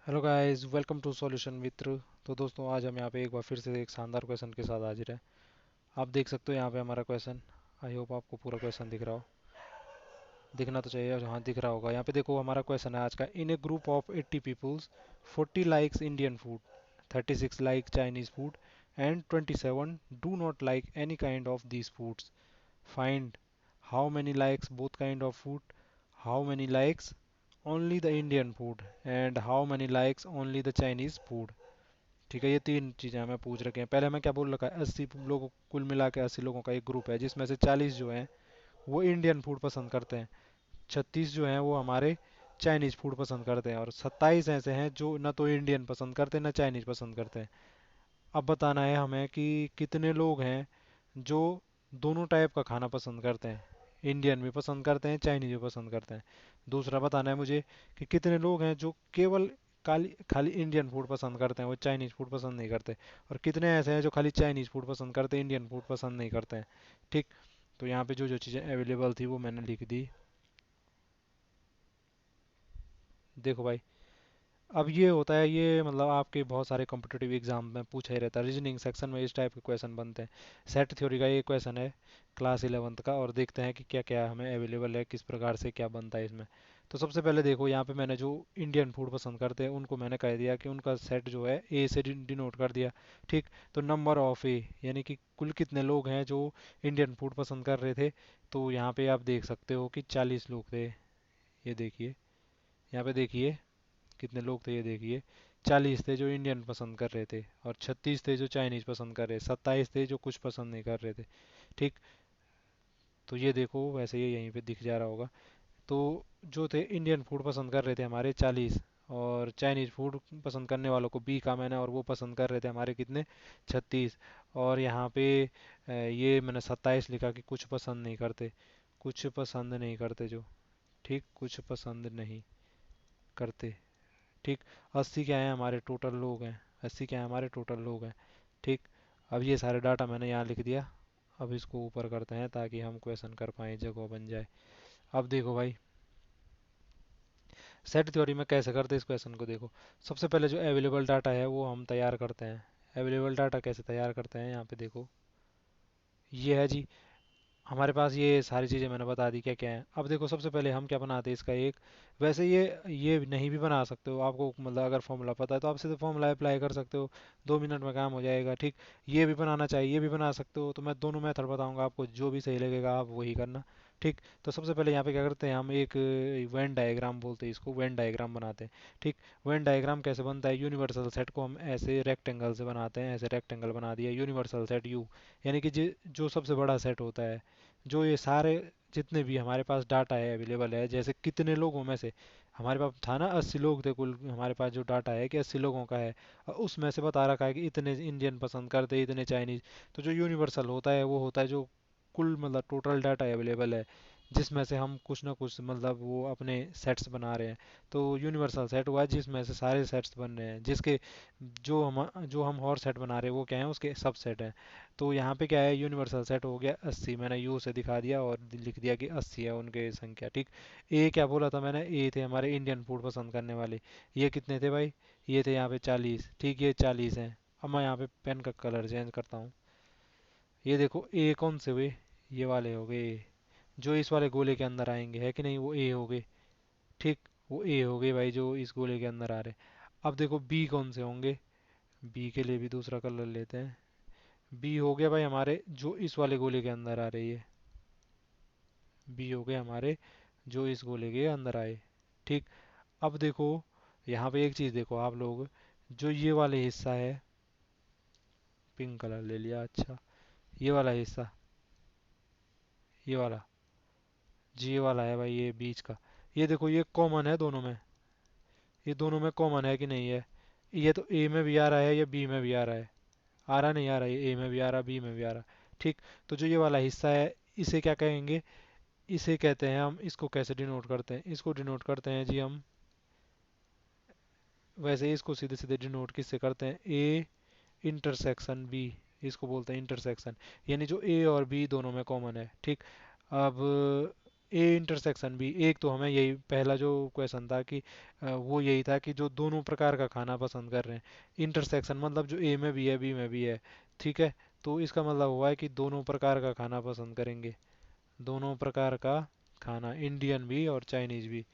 Hello guys, welcome to solution Mitra. तो दोस्तों, आज हम यहाँ पे एक बार फिर से एक शानदार क्वेश्चन के साथ हाजिर हैं। आप देख सकते हो यहाँ पे हमारा क्वेश्चन। आई होप आपको पूरा क्वेश्चन दिख रहा हो। दिखना तो चाहिए, और हाँ दिख रहा होगा। यहाँ पे देखो, हमारा क्वेश्चन है आज का। In a group of 80 peoples, 40 likes Indian food, 36 like Chinese food and 27 do not like any kind of these foods. Find how many likes both kind of food, how many likes only the Indian food, and how many likes only the Chinese food. ठीक है, ये तीन चीज़ें हमें पूछ रखे हैं। पहले हमें क्या बोल रखा है, 80 लोगों, कुल मिला के 80 लोगों का एक ग्रुप है, जिसमें से 40 जो हैं वो इंडियन फूड पसंद करते हैं, 36 जो हैं वो हमारे चाइनीज़ फूड पसंद करते हैं, और 27 ऐसे हैं जो ना तो इंडियन पसंद करते हैं ना चाइनीज़ पसंद करते हैं। अब बताना है हमें कि कितने लोग हैं जो दोनों टाइप का खाना पसंद करते हैं, इंडियन भी पसंद करते हैं चाइनीज भी पसंद करते हैं। दूसरा बताना है मुझे कि कितने लोग हैं जो केवल खाली खाली इंडियन फूड पसंद करते हैं, वो चाइनीज फूड पसंद नहीं करते। और कितने ऐसे हैं जो खाली चाइनीज फूड पसंद करते हैं, इंडियन फूड पसंद नहीं करते हैं। ठीक। तो यहाँ पे जो जो चीज़ें अवेलेबल थी वो मैंने लिख दी। देखो भाई, अब ये होता है, ये मतलब आपके बहुत सारे कॉम्पिटिटिव एग्जाम में पूछा ही रहता है, रीजनिंग सेक्शन में इस टाइप के क्वेश्चन बनते हैं। सेट थ्योरी का ये क्वेश्चन है क्लास 11th का, और देखते हैं कि क्या क्या हमें अवेलेबल है, किस प्रकार से क्या बनता है इसमें। तो सबसे पहले देखो, यहाँ पे मैंने जो इंडियन फूड पसंद करते हैं उनको मैंने कह दिया कि उनका सेट जो है ए से डिनोट कर दिया। ठीक। तो नंबर ऑफ ए, यानी कि कुल कितने लोग हैं जो इंडियन फूड पसंद कर रहे थे। तो यहाँ पे आप देख सकते हो कि 40 लोग थे। ये देखिए, यहाँ पे देखिए कितने लोग थे, ये देखिए। 40 थे जो इंडियन पसंद कर रहे थे, और 36 थे जो चाइनीज पसंद कर रहे, 27 थे जो कुछ पसंद नहीं कर रहे थे। ठीक। तो ये देखो, वैसे ये यहीं पे दिख जा रहा होगा। तो जो थे इंडियन फूड पसंद कर रहे थे हमारे 40, और चाइनीज फूड पसंद करने वालों को बी का मैंने, और वो पसंद कर रहे थे हमारे कितने, 36। और यहाँ पे ये मैंने 27 लिखा कि कुछ पसंद नहीं करते, कुछ पसंद नहीं करते जो। ठीक, कुछ पसंद नहीं करते। ठीक। 80 क्या है हमारे टोटल लोग हैं, 80 क्या है हमारे टोटल लोग हैं। ठीक। अब ये सारे डाटा मैंने यहाँ लिख दिया। अब इसको ऊपर करते हैं ताकि हम क्वेश्चन कर पाएँ, जगह बन जाए। अब देखो भाई, सेट थ्योरी में कैसे करते हैं इस क्वेश्चन को, देखो। सबसे पहले जो अवेलेबल डाटा है वो हम तैयार करते हैं। अवेलेबल डाटा कैसे तैयार करते हैं, यहाँ पे देखो। ये है जी, हमारे पास ये सारी चीज़ें मैंने बता दी क्या क्या है। अब देखो, सबसे पहले हम क्या बनाते हैं इसका एक, वैसे ये नहीं भी बना सकते हो, आपको मतलब अगर फॉर्मूला पता है तो आप सीधे फॉर्मूला अप्लाई कर सकते हो, 2 मिनट में काम हो जाएगा। ठीक। ये भी बनाना चाहिए, ये भी बना सकते हो, तो मैं दोनों मेथड बताऊंगा आपको, जो भी सही लगेगा आप वही करना। ठीक। तो सबसे पहले यहाँ पे क्या करते हैं, हम एक वेन डायग्राम बोलते हैं इसको, वेन डायग्राम बनाते हैं। ठीक। वेन डायग्राम कैसे बनता है, यूनिवर्सल सेट को हम ऐसे रेक्टेंगल से बनाते हैं, ऐसे रेक्टेंगल बना दिया यूनिवर्सल सेट यू, यानी कि जो सबसे बड़ा सेट होता है, जो ये सारे जितने भी हमारे पास डाटा है अवेलेबल है, जैसे कितने लोगों में से, हमारे पास था ना 80 लोग थे कुल, हमारे पास जो डाटा है कि 80 लोगों का है, और उसमें से बता रखा है कि इतने इंडियन पसंद करते, इतने चाइनीज। तो जो यूनिवर्सल होता है वो होता है जो कुल मतलब टोटल डाटा अवेलेबल है, जिसमें से हम कुछ ना कुछ मतलब वो अपने सेट्स बना रहे हैं। तो यूनिवर्सल सेट हुआ जिसमें से सारे सेट्स बन रहे हैं, जिसके जो हम और सेट बना रहे हैं वो क्या है, उसके सब सेट हैं। तो यहाँ पे क्या है, यूनिवर्सल सेट हो गया 80, मैंने यू से दिखा दिया और लिख दिया कि 80 है उनके संख्या। ठीक। ए क्या बोला था मैंने, ए थे हमारे इंडियन फूड पसंद करने वाले। ये कितने थे भाई, ये थे यहाँ पे 40। ठीक, ये 40 हैं। अब मैं यहाँ पे पेन का कलर चेंज करता हूँ। ये देखो, ए कौन से हुए, ये वाले हो गए A, जो इस वाले गोले के अंदर आएंगे, है कि नहीं, वो ए हो गए। ठीक। वो ए हो गए भाई, जो इस गोले के अंदर आ रहे। अब देखो बी कौन से होंगे, बी के लिए भी दूसरा कलर लेते हैं। बी हो गया भाई हमारे जो इस वाले गोले के अंदर आ रही है, बी हो गए हमारे जो इस गोले के अंदर आए। ठीक। अब देखो, यहाँ पे एक चीज़ देखो आप लोग, जो ये वाले हिस्सा है, पिंक कलर ले लिया, अच्छा। ये वाला हिस्सा, ये वाला, जी ये वाला है भाई, ये बीच का। ये देखो, ये कॉमन है दोनों में, ये दोनों में कॉमन है कि नहीं है। ये तो ए में भी आ रहा है, ये बी में भी आ रहा है, आ रहा नहीं आ रहा, ये ए में भी आ रहा, बी में भी आ रहा। ठीक। तो जो ये वाला हिस्सा है, इसे क्या कहेंगे, इसे कहते हैं हम, इसको कैसे डिनोट करते हैं, इसको डिनोट करते हैं जी हम, वैसे इसको सीधे सीधे डिनोट किससे करते हैं, ए इंटरसेक्शन बी, इसको बोलते हैं इंटरसेक्शन, यानी जो ए और बी दोनों में कॉमन है। ठीक। अब ए इंटरसेक्शन बी, एक तो हमें यही पहला जो क्वेश्चन था कि वो यही था कि जो दोनों प्रकार का खाना पसंद कर रहे हैं। इंटरसेक्शन मतलब जो ए में भी है बी में भी है, ठीक है। तो इसका मतलब हुआ है कि दोनों प्रकार का खाना पसंद करेंगे, दोनों प्रकार का खाना, इंडियन भी और चाइनीज भी।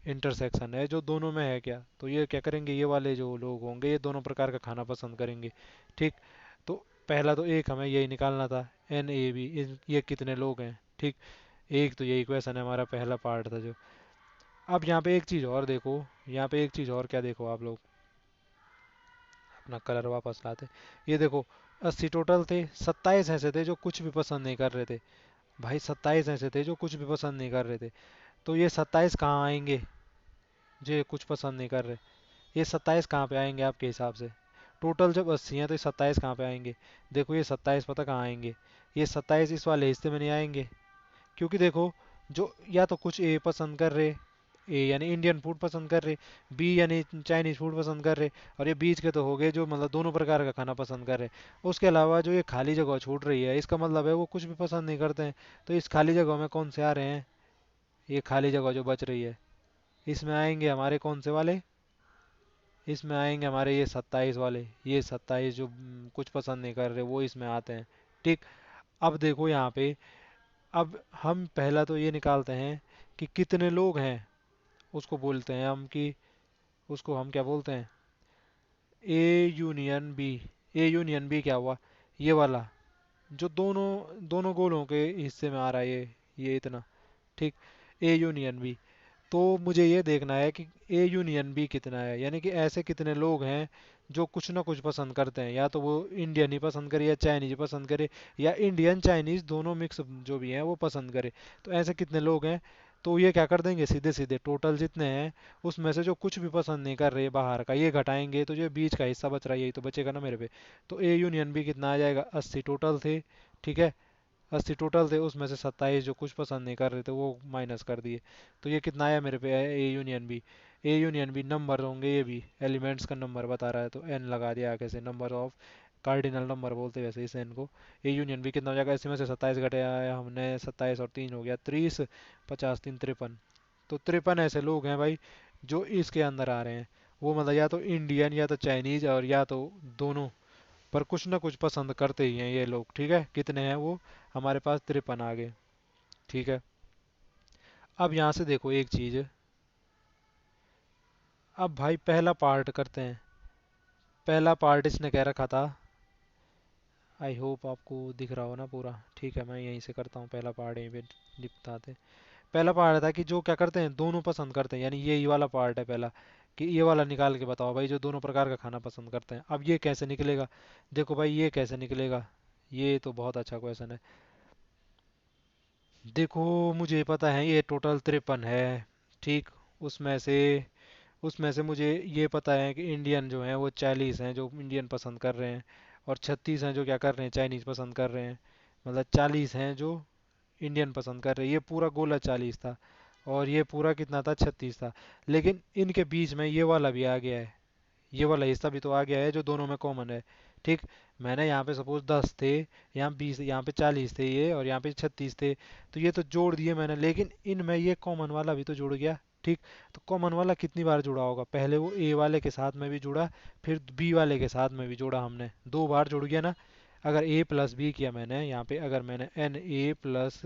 इंटरसेक्शन है जो दोनों में है क्या, तो ये क्या करेंगे, ये वाले जो लोग होंगे ये दोनों प्रकार का खाना पसंद करेंगे, ठीक। तो पहला तो एक हमें यही निकालना था, एन ए बी, ये कितने लोग हैं, ठीक। एक तो यही क्वेश्चन है हमारा, पहला पार्ट था जो। अब यहाँ पे एक चीज़ और देखो, यहाँ पे एक चीज़ और क्या देखो आप लोग, अपना कलर वापस लाते, ये देखो 80 टोटल थे, 27 ऐसे थे जो कुछ भी पसंद नहीं कर रहे थे। भाई 27 ऐसे थे जो कुछ भी पसंद नहीं कर रहे थे, तो ये 27 कहाँ आएंगे, जो ये कुछ पसंद नहीं कर रहे, ये 27 कहाँ पे आएंगे आपके हिसाब से। टोटल जब 80 हैं तो ये 27 कहाँ पे आएंगे। देखो ये 27 पता कहाँ आएंगे, ये 27 इस वाले हिस्से में नहीं आएंगे, क्योंकि देखो जो या तो कुछ ए पसंद कर रहे, ए यानी इंडियन फूड पसंद कर रहे, बी यानी चाइनीज फूड पसंद कर रहे, और ये बीच के तो हो गए जो मतलब दोनों प्रकार का खाना पसंद कर रहे। उसके अलावा जो ये खाली जगह छूट रही है, इसका मतलब है वो कुछ भी पसंद नहीं करते हैं। तो इस खाली जगह में कौन से आ रहे हैं, ये खाली जगह जो बच रही है, इसमें आएंगे हमारे कौन से वाले, इसमें आएंगे हमारे ये 27 वाले, ये 27 जो कुछ पसंद नहीं कर रहे वो इसमें आते हैं, ठीक। अब देखो यहाँ पे, अब हम पहला तो ये निकालते हैं कि कितने लोग हैं, उसको बोलते हैं हम कि, उसको हम क्या बोलते हैं, A union B. A union B क्या हुआ, ये वाला जो दोनों दोनों गोलों के हिस्से में आ रहा है, ये इतना, ठीक। ए यूनियन बी, तो मुझे ये देखना है कि ए यूनियन बी कितना है, यानी कि ऐसे कितने लोग हैं जो कुछ ना कुछ पसंद करते हैं, या तो वो इंडियन ही पसंद करे या चाइनीज पसंद करे, या इंडियन चाइनीज दोनों मिक्स जो भी हैं वो पसंद करे। तो ऐसे कितने लोग हैं, तो ये क्या कर देंगे, सीधे सीधे टोटल जितने हैं उसमें से जो कुछ भी पसंद नहीं कर रहे बाहर का ये घटाएंगे, तो जो बीच का हिस्सा बच रहा है यही तो बचेगा ना मेरे पे। तो ए यूनियन बी कितना आ जाएगा, 80 टोटल थे, ठीक है। 80 टोटल थे, उसमें से 27 जो कुछ पसंद नहीं कर रहे थे वो माइनस कर दिए। तो ये कितना आया मेरे पे, A union B. A union B number होंगे, ये भी एलिमेंट्स का नंबर बता रहा है तो एन लगा दिया आगे से, नंबर ऑफ कार्डिनल नंबर बोलते हैं वैसे इस एन को। ए यूनियन बी कितना हो जाएगा, इसमें से 27 घटे आया हमने, 27 और 3 हो गया 30, 50 3 53। तो 53 ऐसे लोग हैं भाई जो इसके अंदर आ रहे हैं, वो मतलब या तो इंडियन या तो चाइनीज और या तो दोनों, पर कुछ ना कुछ पसंद करते ही हैं ये लोग, ठीक है। कितने हैं वो, हमारे पास 53 आ गए, ठीक है। अब यहाँ से देखो एक चीज़, अब भाई पहला पार्ट करते हैं। पहला पार्ट इसने कह रखा था, आई होप आपको दिख रहा हो ना पूरा, ठीक है। मैं यहीं से करता हूँ पहला पार्ट, यहीं पे निपटाते। पहला पार्ट था कि जो क्या करते हैं दोनों पसंद करते हैं, यानी ये वाला पार्ट है पहला, कि ये वाला निकाल के बताओ भाई जो दोनों प्रकार का खाना पसंद करते हैं। अब ये कैसे निकलेगा, देखो भाई ये कैसे निकलेगा, ये तो बहुत अच्छा क्वेश्चन है। देखो मुझे पता है ये टोटल 53 है, ठीक। उसमें से उसमें से मुझे ये पता है कि इंडियन जो हैं वो 40 हैं जो इंडियन पसंद कर रहे हैं, और 36 हैं जो क्या कर रहे हैं, चाइनीज़ पसंद कर रहे हैं। मतलब 40 हैं जो इंडियन पसंद कर रहे हैं, ये पूरा गोला 40 था, और ये पूरा कितना था, 36 था। लेकिन इनके बीच में ये वाला भी आ गया है, ये वाला हिस्सा भी तो आ गया है जो दोनों में कॉमन है, ठीक। मैंने यहाँ पे सपोज 10 थे, यहाँ 20, यहाँ पे 40 थे ये, और यहाँ पे 36 थे, तो ये तो जोड़ दिए मैंने, लेकिन इनमें ये कॉमन वाला भी तो जुड़ गया, ठीक। तो कॉमन वाला कितनी बार जुड़ा होगा, पहले वो ए वाले के साथ में भी जुड़ा, फिर बी वाले के साथ में भी जुड़ा, हमने 2 बार जुड़ गया ना। अगर ए प्लस बी किया मैंने यहाँ पे, अगर मैंने N A plus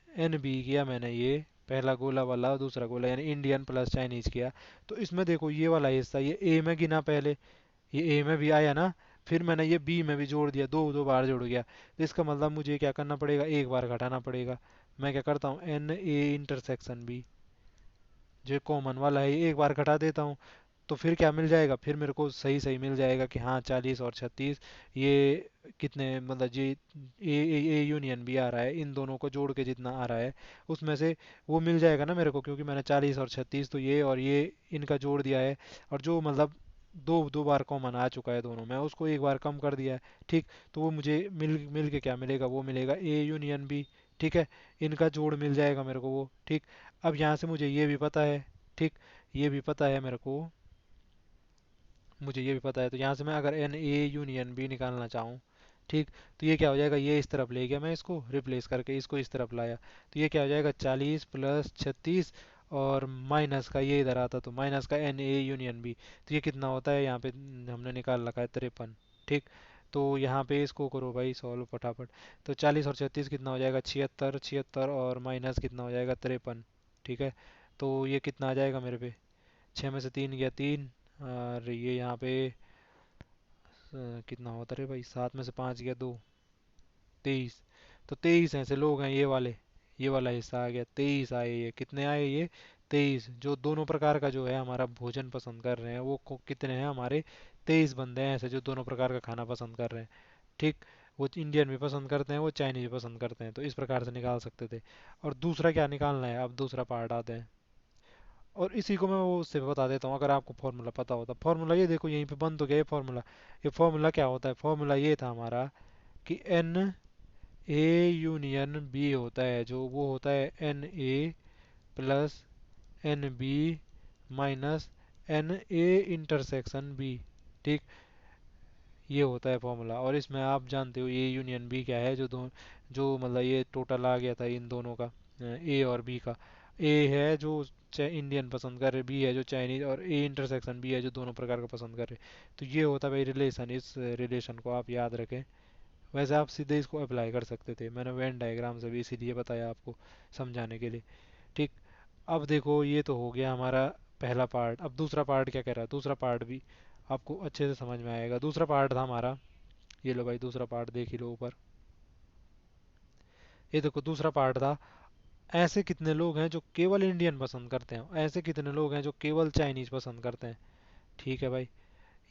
N B किया मैंने, ये पहला गोला वाला और दूसरा गोला यानी इंडियन प्लस चाइनीज किया, तो इसमें देखो ये वाला हिस्सा ये ए में गिना पहले, ये ए में भी आया ना, फिर मैंने ये बी में भी जोड़ दिया, दो दो बार जुड़ गया। तो इसका मतलब मुझे क्या करना पड़ेगा, एक बार घटाना पड़ेगा। मैं क्या करता हूँ, एन ए इंटरसेक्शन बी, जो कॉमन वाला है ये एक बार घटा देता हूँ, तो फिर क्या मिल जाएगा, फिर मेरे को सही सही मिल जाएगा कि हाँ 40 और 36 ये कितने, मतलब ये ए यूनियन भी आ रहा है, इन दोनों को जोड़ के जितना आ रहा है उसमें से वो मिल जाएगा ना मेरे को, क्योंकि मैंने 40 और 36 तो ये और ये इनका जोड़ दिया है, और जो मतलब दो दो बार कॉमन आ चुका है दोनों में, उसको एक बार कम कर दिया है, ठीक। तो वो मुझे मिल मिल के क्या मिलेगा, वो मिलेगा ए यूनियन बी, ठीक है। इनका जोड़ मिल जाएगा मेरे को वो, ठीक। अब यहाँ से मुझे ये भी पता है, ठीक, ये भी पता है मेरे को, मुझे ये भी पता है, तो यहाँ से मैं अगर एन ए यूनियन बी निकालना चाहूँ, ठीक। तो ये क्या हो जाएगा, ये इस तरफ ले गया मैं इसको रिप्लेस करके, इसको इस तरफ लाया, तो ये क्या हो जाएगा 40 + 36, और माइनस का ये इधर आता तो माइनस का एन ए यूनियन बी, तो ये कितना होता है यहाँ पे हमने निकाल रखा है 53। ठीक। तो यहाँ पे इसको करो भाई सॉल्व फटाफट। तो 40 और 36 कितना हो जाएगा 76, 76 और माइनस कितना हो जाएगा 53। ठीक है। तो ये कितना आ जाएगा मेरे पे, 6 में से 3 गया 3, और ये यहाँ पे कितना होता रे भाई, 7 में से 5 गया 2, 23। तो 23 ऐसे लोग हैं ये वाला हिस्सा आ गया, 23 आए, ये कितने आए ये 23, जो दोनों प्रकार का जो है हमारा भोजन पसंद कर रहे हैं वो कितने हैं हमारे 23 बंदे हैं ऐसे जो दोनों प्रकार का खाना पसंद कर रहे हैं। ठीक। वो इंडियन भी पसंद करते हैं, वो चाइनीज भी पसंद करते हैं, तो इस प्रकार से निकाल सकते थे। और दूसरा क्या निकालना है, अब दूसरा पार्ट आते हैं। और इसी को मैं वो उससे बता देता हूँ, अगर आपको फॉर्मूला पता होता। फॉर्मूला ये देखो यहीं पे बंद हो गया ये फॉर्मूला। ये फॉर्मूला क्या होता है, फॉर्मूला ये था हमारा कि एन ए यूनियन बी होता है, जो वो होता है N A plus N B minus N A intersection B. ठीक। ये होता है फॉर्मूला, और इसमें आप जानते हो ए यूनियन बी क्या है, जो मतलब ये टोटल आ गया था इन दोनों का, ए और बी का। ए है जो इंडियन पसंद कर रहे, बी है जो चाइनीज, और ए इंटरसेक्शन बी है जो दोनों प्रकार का पसंद कर रहे। तो ये होता है भाई रिलेशन, इस रिलेशन को आप याद रखें। वैसे आप सीधे इसको अप्लाई कर सकते थे, मैंने वेन डायग्राम से भी इसीलिए बताया आपको समझाने के लिए। ठीक। अब देखो ये तो हो गया हमारा पहला पार्ट। अब दूसरा पार्ट क्या कह रहा है, दूसरा पार्ट भी आपको अच्छे से समझ में आएगा। दूसरा पार्ट था हमारा, ये लो भाई दूसरा पार्ट देख ही लो ऊपर। ये देखो दूसरा पार्ट था, ऐसे कितने लोग हैं जो केवल इंडियन पसंद करते हैं, ऐसे कितने लोग हैं जो केवल चाइनीज पसंद करते हैं। ठीक है भाई।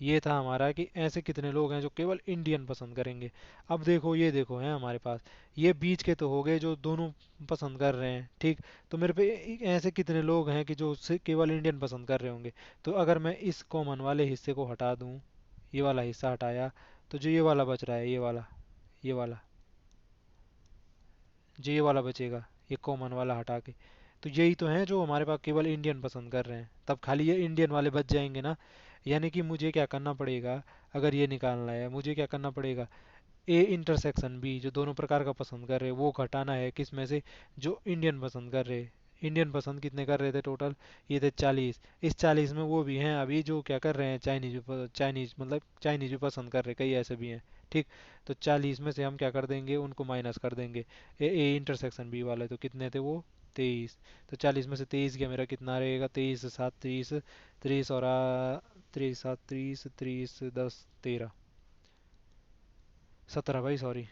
ये था हमारा कि ऐसे कितने लोग हैं जो केवल इंडियन पसंद करेंगे। अब देखो ये देखो है हमारे पास, ये बीच के तो हो गए जो दोनों पसंद कर रहे हैं। ठीक। तो मेरे पे ऐसे कितने लोग हैं कि जो केवल इंडियन पसंद कर रहे होंगे। तो अगर मैं इस कॉमन वाले हिस्से को हटा दूं, ये वाला हिस्सा हटाया, तो जो ये वाला बच रहा है, ये वाला जो ये वाला बचेगा, ये कॉमन वाला हटा के, तो यही तो हैं जो हमारे पास केवल इंडियन पसंद कर रहे हैं, तब खाली ये इंडियन वाले बच जाएंगे ना। यानी कि मुझे क्या करना पड़ेगा, अगर ये निकालना है मुझे क्या करना पड़ेगा, ए इंटरसेक्शन बी जो दोनों प्रकार का पसंद कर रहे हैं वो घटाना है किस में से, जो इंडियन पसंद कर रहे हैं। इंडियन पसंद कितने कर रहे थे टोटल, ये थे 40। इस 40 में वो भी हैं अभी जो क्या कर रहे हैं, चाइनीज मतलब चाइनीज भी पसंद कर रहे हैं, कई ऐसे भी हैं। ठीक। तो 40 में से हम क्या कर देंगे, उनको माइनस कर देंगे। ए इंटरसेक्शन बी वाले तो कितने थे वो 23। तो 40 में से 23 गया, मेरा कितना रहेगा 23 × 7 = 30, 30 और 30 × 7 = 30, 30 10 13, 17 भाई सॉरी।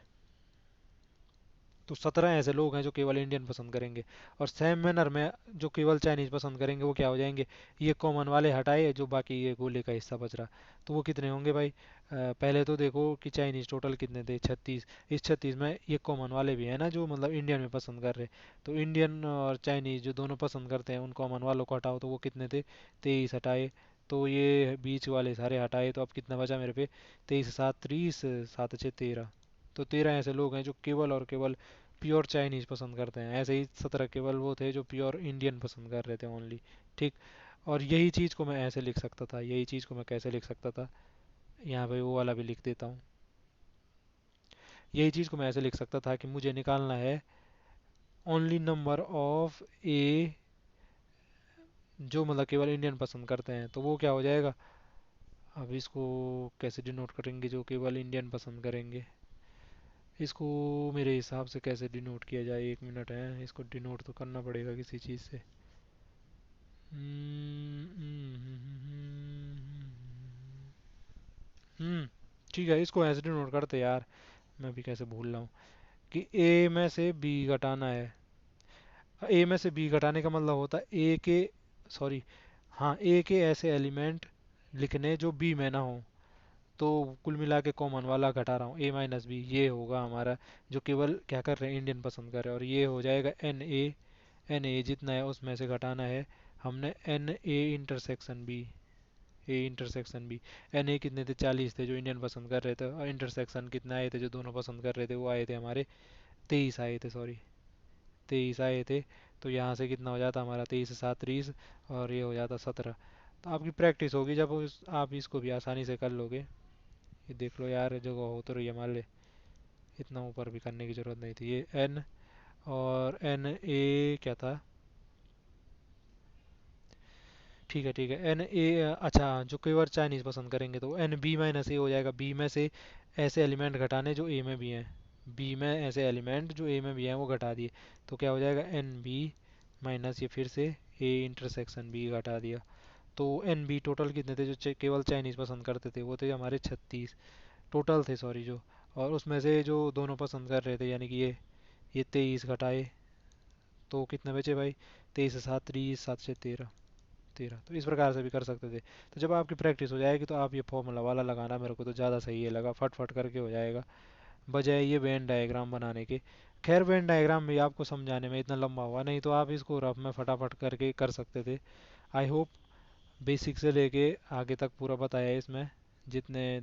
तो 17 ऐसे लोग हैं जो केवल इंडियन पसंद करेंगे। और सेम मैनर में जो केवल चाइनीज पसंद करेंगे वो क्या हो जाएंगे, ये कॉमन वाले हटाए, जो बाकी ये गोले का हिस्सा बच रहा, तो वो कितने होंगे भाई। पहले तो देखो कि चाइनीज टोटल कितने थे 36। इस 36 में ये कॉमन वाले भी हैं ना जो मतलब इंडियन में पसंद कर रहे, तो इंडियन और चाइनीज जो दोनों पसंद करते हैं उन कॉमन वालों को हटाओ, तो वो कितने थे 23 हटाए। तो ये बीच वाले सारे हटाए, तो अब कितना बचा मेरे पे, 23 × 7 = 30, 7 × 6 = 13। तो 13 ऐसे लोग हैं जो केवल और केवल प्योर चाइनीज पसंद करते हैं। ऐसे ही 17 केवल वो थे जो प्योर इंडियन पसंद कर रहे थे ओनली। ठीक। और यही चीज़ को मैं ऐसे लिख सकता था, यही चीज़ को मैं कैसे लिख सकता था, यहाँ पे वो वाला भी लिख देता हूँ। यही चीज़ को मैं ऐसे लिख सकता था कि मुझे निकालना है ओनली नंबर ऑफ ए जो मतलब केवल इंडियन पसंद करते हैं, तो वो क्या हो जाएगा। अब इसको कैसे डिनोट करेंगे, जो केवल इंडियन पसंद करेंगे, इसको मेरे हिसाब से कैसे डिनोट किया जाए, 1 मिनट है, इसको डिनोट तो करना पड़ेगा किसी चीज़ से। हम्म ठीक है, इसको ऐसे डिनोट करते यार, मैं भी कैसे भूल रहा हूँ, कि ए में से बी घटाना है। ए में से बी घटाने का मतलब होता है ए के, सॉरी, हाँ ए के ऐसे एलिमेंट लिखने जो बी में ना हो। तो कुल मिला के कॉमन वाला घटा रहा हूँ, A - B ये होगा हमारा, जो केवल क्या कर रहे हैं इंडियन पसंद कर रहे हैं, और ये हो जाएगा एन ए जितना है उसमें से घटाना है हमने N A intersection B N A कितने थे 40 थे जो इंडियन पसंद कर रहे थे, और इंटरसेक्शन कितने आए थे जो दोनों पसंद कर रहे थे, वो आए थे हमारे 23 आए थे, सॉरी 23 आए थे। तो यहाँ से कितना हो जाता हमारा 23 × 7 = 30, और ये हो जाता 17। तो आपकी प्रैक्टिस होगी जब आप इसको भी आसानी से कर लोगे। ये देख लो यार जगह हो तो रही है मान ले। इतना ऊपर भी करने की ज़रूरत नहीं थी। ये एन और एन ए क्या था, ठीक है ठीक है, एन ए, अच्छा जो केवल चाइनीज़ पसंद करेंगे तो एन बी माइनस ए हो जाएगा। बी में से ऐसे एलिमेंट घटाने जो ए में भी हैं, बी में ऐसे एलिमेंट जो ए में भी हैं वो घटा दिए, तो क्या हो जाएगा एन बी माइनस ये फिर से ए इंटरसेक्शन बी घटा दिया। तो एन बी टोटल कितने थे जो केवल चाइनीज़ पसंद करते थे, वो थे हमारे 36 टोटल थे, सॉरी जो। और उसमें से जो दोनों पसंद कर रहे थे यानी कि ये 23 घटाए, तो कितने बचे भाई, 23 से 7 30, 7 से 13, 13। तो इस प्रकार से भी कर सकते थे। तो जब आपकी प्रैक्टिस हो जाएगी तो आप ये फॉर्मूला वाला लगाना, मेरे को तो ज़्यादा सही है लगा, फट फट करके हो जाएगा बजाय ये वेन डायग्राम बनाने के। खैर वेन डायग्राम भी आपको समझाने में इतना लंबा हुआ, नहीं तो आप इसको रफ में फटाफट करके कर सकते थे। आई होप बेसिक से लेके आगे तक पूरा बताया है इसमें, जितने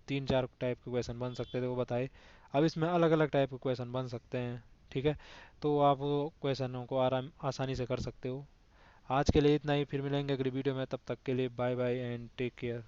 3 4 टाइप के क्वेश्चन बन सकते थे वो बताए। अब इसमें अलग अलग टाइप के क्वेश्चन बन सकते हैं, ठीक है, तो आप वो क्वेश्चनों को आराम आसानी से कर सकते हो। आज के लिए इतना ही, फिर मिलेंगे अगली वीडियो में, तब तक के लिए bye bye and take care.